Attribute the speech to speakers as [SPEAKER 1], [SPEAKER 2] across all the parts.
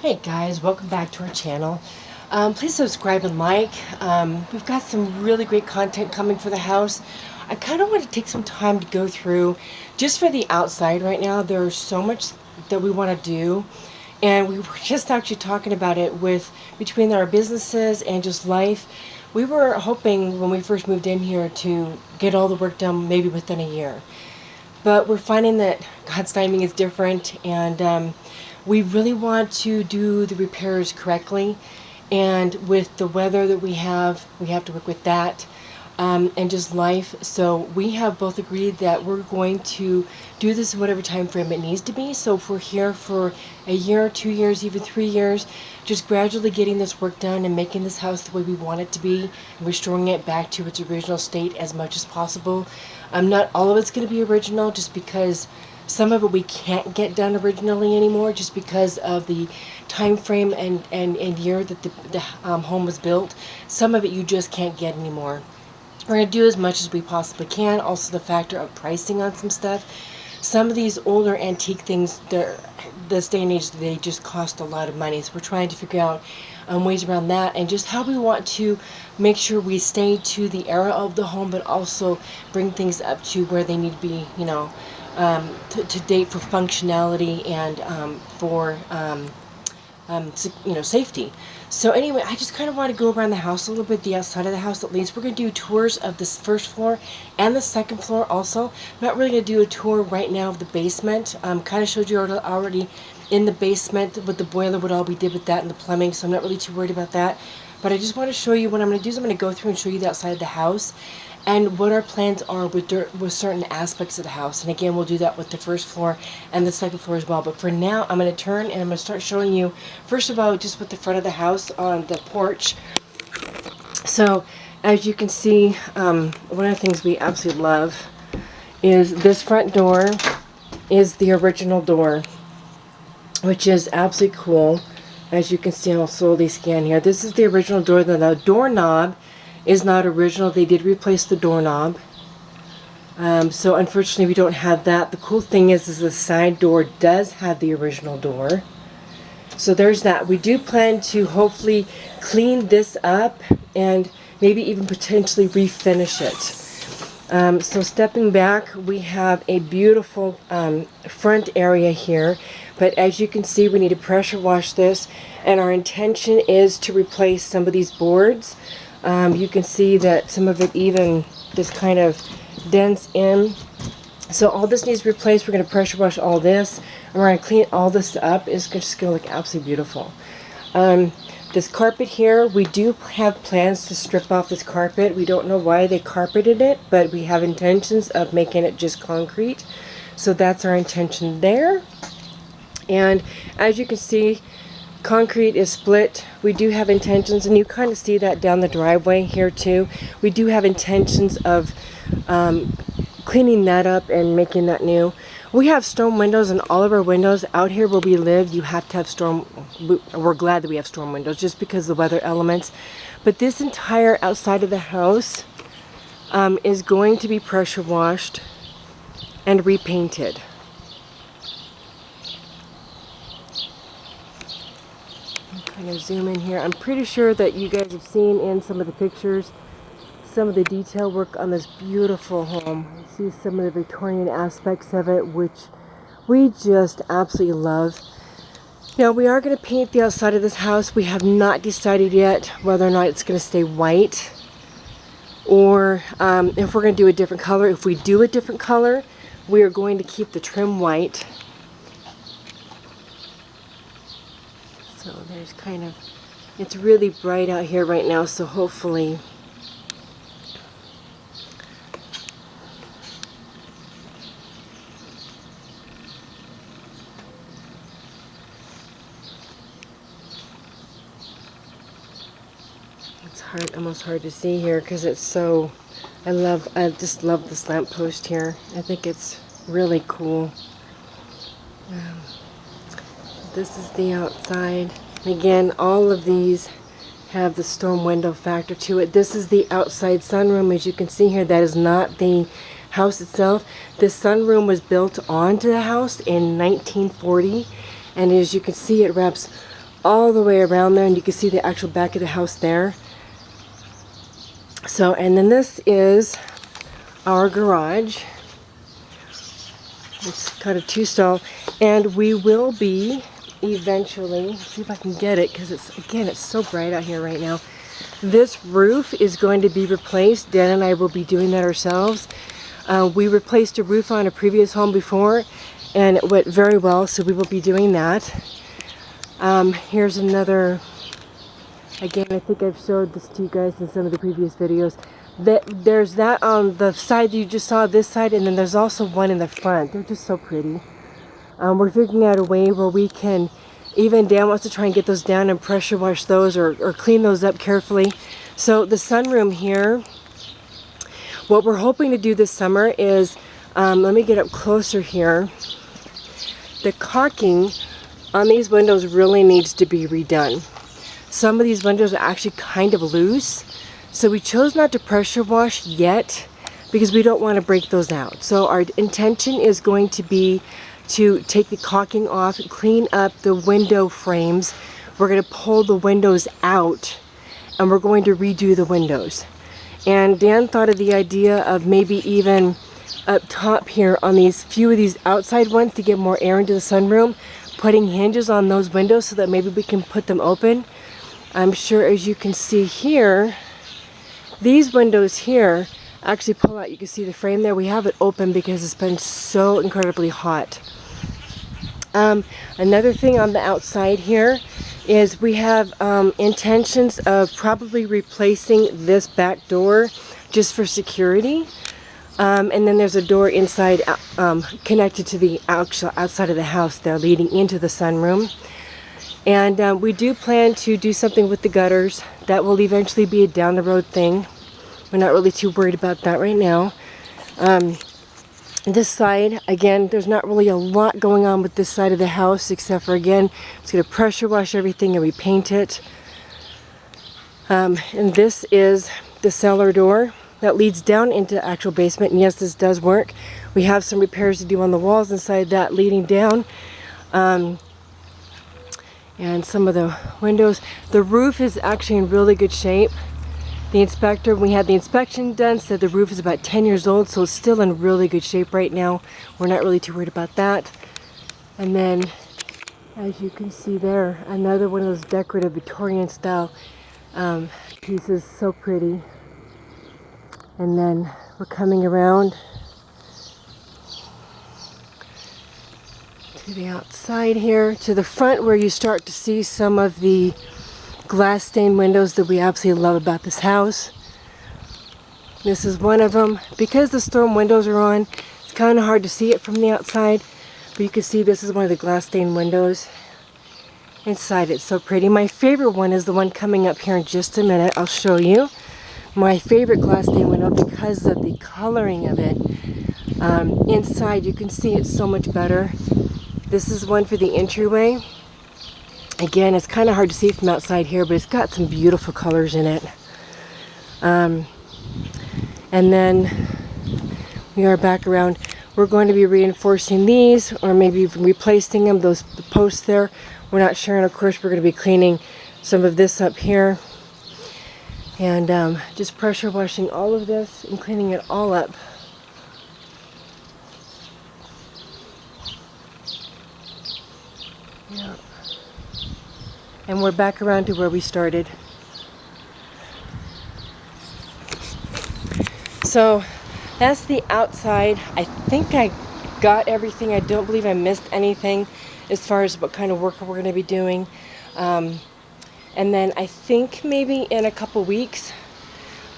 [SPEAKER 1] Hey guys, welcome back to our channel. Please subscribe and like. We've got some really great content coming for the house. I kind of want to take some time to go through just for the outside right now. There's so much that we want to do, and we were just actually talking about it with between our businesses and just life. We were hoping when we first moved in here to get all the work done maybe within a year. But we're finding that God's timing is different, and we really want to do the repairs correctly. And with the weather that we have to work with that, and just life. So we have both agreed that we're going to do this in whatever time frame it needs to be. So if we're here for a year, 2 years, even 3 years, just gradually getting this work done and making this house the way we want it to be, and restoring it back to its original state as much as possible. Not all of it's going to be original, just because some of it we can't get done originally anymore, just because of the time frame and year that the home was built. Some of it you just can't get anymore. We're going to do as much as we possibly can. Also, the factor of pricing on some stuff. Some of these older antique things, this day and age, they just cost a lot of money. So we're trying to figure out ways around that, and just how we want to make sure we stay to the era of the home, but also bring things up to where they need to be, to date for functionality and for safety. So anyway, I just kind of want to go around the house a little bit, the outside of the house at least. We're going to do tours of this first floor and the second floor also. I'm not really going to do a tour right now of the basement. Kind of showed you already in the basement with the boiler, what all we did with that and the plumbing, so I'm not really too worried about that. But I just want to show you what I'm going to do is I'm going to go through and show you the outside of the house and what our plans are with certain aspects of the house. And again, we'll do that with the first floor and the second floor as well. But for now, I'm going to turn and I'm going to start showing you, first of all, just with the front of the house on the porch. So, as you can see, one of the things we absolutely love is this front door is the original door, which is absolutely cool. As you can see, I'll slowly scan here. This is the original door. The doorknob is not original. They did replace the doorknob. So unfortunately we don't have that. The cool thing is the side door does have the original door. So there's that. We do plan to hopefully clean this up and maybe even potentially refinish it. So stepping back, we have a beautiful front area here. But as you can see, we need to pressure wash this, and our intention is to replace some of these boards. You can see that some of it even just kind of dents in. So all this needs replaced. We're going to pressure wash all this, and we're going to clean all this up. It's just going to look absolutely beautiful. This carpet here, we do have plans to strip off this carpet. We don't know why they carpeted it, but we have intentions of making it just concrete. So that's our intention there. And as you can see, concrete is split. We do have intentions, and you kind of see that down the driveway here too. We do have intentions of cleaning that up and making that new. We have storm windows in all of our windows. Out here where we live, you have to have storm. We're glad that we have storm windows just because of the weather elements. But this entire outside of the house is going to be pressure washed and repainted. I'm going to zoom in here. I'm pretty sure that you guys have seen in some of the pictures some of the detail work on this beautiful home. You see some of the Victorian aspects of it, which we just absolutely love. Now, we are going to paint the outside of this house. We have not decided yet whether or not it's going to stay white or if we're going to do a different color. If we do a different color, we are going to keep the trim white. So there's kind of, it's really bright out here right now, so hopefully it's almost hard to see here because it's so, I just love this lamppost here. I think it's really cool. This is the outside. Again, all of these have the storm window factor to it. This is the outside sunroom. As you can see here, that is not the house itself. This sunroom was built onto the house in 1940, and as you can see, it wraps all the way around there, and you can see the actual back of the house there. So, and then this is our garage. It's kind of 2-stall, and we will be eventually, see if I can get it, because it's so bright out here right now. This roof is going to be replaced. Dan and I will be doing that ourselves. We replaced a roof on a previous home before, and it went very well, so we will be doing that. Here's another, again, I think I've showed this to you guys in some of the previous videos. There's that on the side that you just saw, this side, and then there's also one in the front. They're just so pretty. We're figuring out a way where we can, even Dan wants to try and get those down and pressure wash those or clean those up carefully. So the sunroom here, what we're hoping to do this summer is, let me get up closer here. The caulking on these windows really needs to be redone. Some of these windows are actually kind of loose, so we chose not to pressure wash yet because we don't want to break those out. So our intention is going to be to take the caulking off, clean up the window frames. We're going to pull the windows out, and we're going to redo the windows. And Dan thought of the idea of maybe even up top here on these few of these outside ones to get more air into the sunroom, putting hinges on those windows so that maybe we can put them open. I'm sure, as you can see here, these windows here actually pull out. You can see the frame there. We have it open because it's been so incredibly hot. Another thing on the outside here is we have intentions of probably replacing this back door just for security. And then there's a door inside connected to the actual outside of the house there leading into the sunroom. And we do plan to do something with the gutters. That will eventually be a down the road thing. We're not really too worried about that right now. This side, again, there's not really a lot going on with this side of the house, except for, again, it's going to pressure wash everything and repaint it. And this is the cellar door that leads down into the actual basement. And yes, this does work. We have some repairs to do on the walls inside that leading down. And some of the windows. The roof is actually in really good shape. The inspector, when we had the inspection done, said the roof is about 10 years old, so it's still in really good shape right now. We're not really too worried about that. And then, as you can see there, another one of those decorative Victorian style pieces, so pretty. And then we're coming around to the outside here, to the front where you start to see some of the glass stained windows that we absolutely love about this house. This is one of them. Because the storm windows are on, it's kind of hard to see it from the outside, but you can see this is one of the glass stained windows. Inside it's so pretty. My favorite one is the one coming up here in just a minute. I'll show you. My favorite glass stained window because of the coloring of it. Inside you can see it's so much better. This is one for the entryway. Again, it's kind of hard to see from outside here, but it's got some beautiful colors in it. And then we are back around. We're going to be reinforcing these, or maybe even replacing them, the posts there. We're not sure, and of course we're going to be cleaning some of this up here. And just pressure washing all of this and cleaning it all up. Yeah. And we're back around to where we started. So that's the outside. I think I got everything. I don't believe I missed anything as far as what kind of work we're going to be doing. And then I think maybe in a couple weeks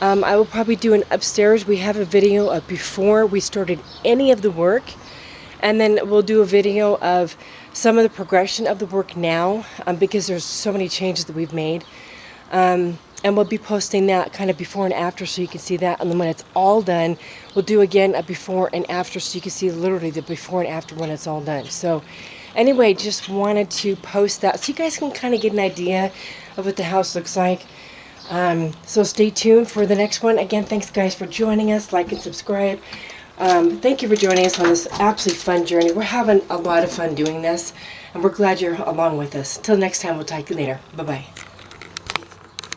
[SPEAKER 1] I will probably do an upstairs. We have a video of before we started any of the work, and then we'll do a video of some of the progression of the work now, because there's so many changes that we've made. And we'll be posting that kind of before and after, so you can see that. And then when it's all done, we'll do again a before and after, so you can see literally the before and after when it's all done. So anyway, just wanted to post that so you guys can kind of get an idea of what the house looks like. So stay tuned for the next one. Again, thanks guys for joining us. Like and subscribe. Thank you for joining us on this absolutely fun journey. We're having a lot of fun doing this, and we're glad you're along with us. Till next time, we'll talk to you later. Bye-bye.